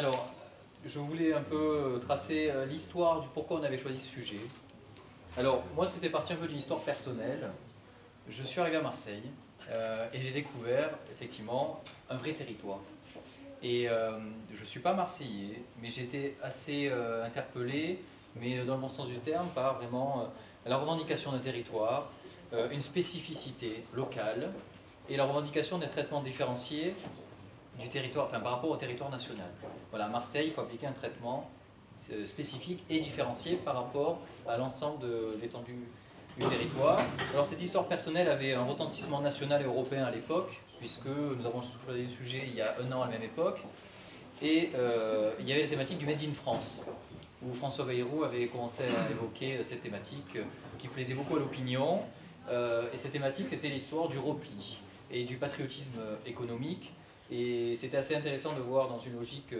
Alors, je voulais un peu tracer l'histoire du pourquoi on avait choisi ce sujet. Alors, moi, c'était parti un peu d'une histoire personnelle. Je suis arrivé à Marseille et j'ai découvert, effectivement, un vrai territoire. Et je ne suis pas marseillais, mais j'étais assez interpellé, mais dans le bon sens du terme, par vraiment la revendication d'un territoire, une spécificité locale et la revendication des traitements différenciés du territoire, enfin par rapport au territoire national. Voilà, à Marseille, il faut appliquer un traitement spécifique et différencié par rapport à l'ensemble de l'étendue du territoire. Alors cette histoire personnelle avait un retentissement national et européen à l'époque, puisque nous avons choisi le sujet il y a un an à la même époque, et il y avait la thématique du Made in France, où François Bayrou avait commencé à évoquer cette thématique qui plaisait beaucoup à l'opinion, et cette thématique c'était l'histoire du repli et du patriotisme économique. Et c'était assez intéressant de voir dans une logique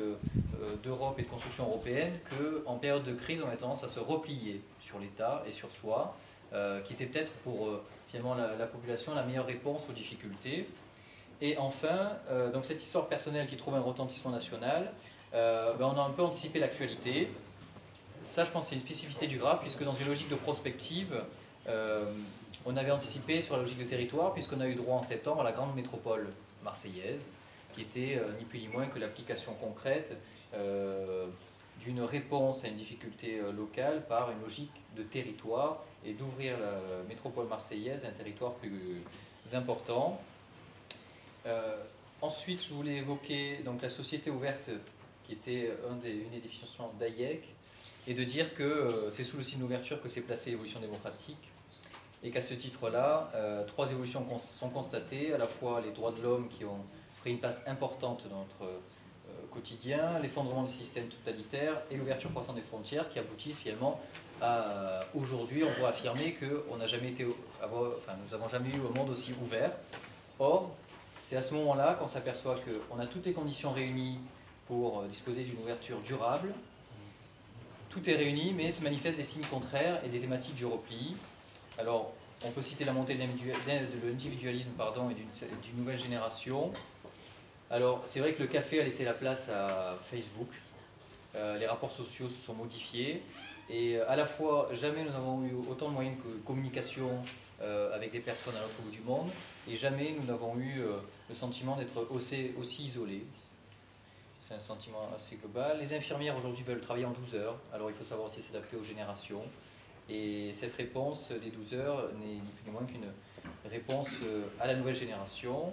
d'Europe et de construction européenne qu'en période de crise, on a tendance à se replier sur l'État et sur soi, qui était peut-être pour finalement la population la meilleure réponse aux difficultés. Et enfin, donc cette histoire personnelle qui trouve un retentissement national, on a un peu anticipé l'actualité. Ça, je pense, c'est une spécificité du graphe, puisque dans une logique de prospective, on avait anticipé sur la logique de territoire, puisqu'on a eu droit en septembre à la grande métropole marseillaise, qui était ni plus ni moins que l'application concrète d'une réponse à une difficulté locale par une logique de territoire et d'ouvrir la métropole marseillaise à un territoire plus important. Ensuite, je voulais évoquer donc, la société ouverte, qui était une des définitions d'Hayek, et de dire que c'est sous le signe d'ouverture que s'est placée l'évolution démocratique, et qu'à ce titre-là, trois évolutions sont constatées, à la fois les droits de l'homme qui ont pris une place importante dans notre quotidien, l'effondrement du système totalitaire et l'ouverture croissante des frontières qui aboutissent finalement à aujourd'hui, on pourrait affirmer que nous n'avons jamais eu un monde aussi ouvert. Or, c'est à ce moment-là qu'on s'aperçoit qu'on a toutes les conditions réunies pour disposer d'une ouverture durable. Tout est réuni, mais se manifestent des signes contraires et des thématiques du repli. Alors, on peut citer la montée de l'individualisme et d'une nouvelle génération. Alors, c'est vrai que le café a laissé la place à Facebook. Les rapports sociaux se sont modifiés. Et à la fois, jamais nous n'avons eu autant de moyens de communication avec des personnes à l'autre bout du monde, et jamais nous n'avons eu le sentiment d'être aussi isolés. C'est un sentiment assez global. Les infirmières aujourd'hui veulent travailler en 12 heures, alors il faut savoir aussi s'adapter aux générations. Et cette réponse des 12 heures n'est ni plus ni moins qu'une réponse à la nouvelle génération.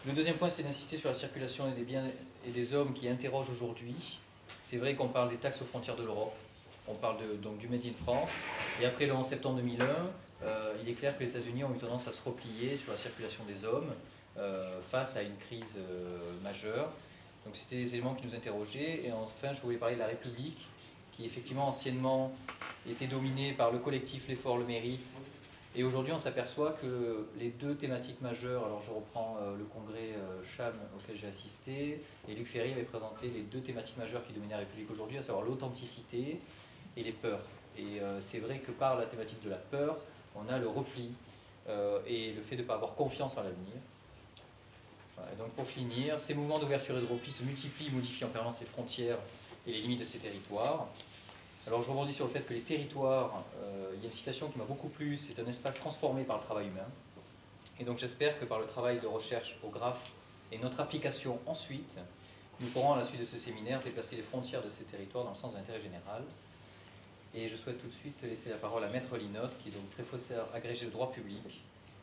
Le deuxième point, c'est d'insister sur la circulation des biens et des hommes qui interrogent aujourd'hui. C'est vrai qu'on parle des taxes aux frontières de l'Europe, on parle donc du Made in France, et après le 11 septembre 2001, il est clair que les États-Unis ont eu tendance à se replier sur la circulation des hommes face à une crise majeure. Donc c'était des éléments qui nous interrogeaient. Et enfin, je voulais parler de la République, qui effectivement anciennement était dominée par le collectif, l'effort, le mérite. Et aujourd'hui, on s'aperçoit que les deux thématiques majeures, alors je reprends le congrès CHAM auquel j'ai assisté, et Luc Ferry avait présenté les deux thématiques majeures qui dominent la République aujourd'hui, à savoir l'authenticité et les peurs. Et c'est vrai que par la thématique de la peur, on a le repli et le fait de ne pas avoir confiance en l'avenir. Et donc pour finir, ces mouvements d'ouverture et de repli se multiplient, modifient en permanence les frontières et les limites de ces territoires. Alors je rebondis sur le fait que les territoires, il y a une citation qui m'a beaucoup plu, c'est un espace transformé par le travail humain. Et donc j'espère que par le travail de recherche au graphe et notre application ensuite, nous pourrons à la suite de ce séminaire déplacer les frontières de ces territoires dans le sens de l'intérêt général. Et je souhaite tout de suite laisser la parole à Maître Linotte, qui est donc professeur agrégé de droit public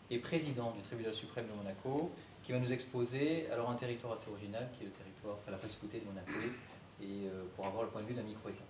et président du tribunal suprême de Monaco, qui va nous exposer alors un territoire assez original, qui est le territoire, la principauté de Monaco, et pour avoir le point de vue d'un micro-État.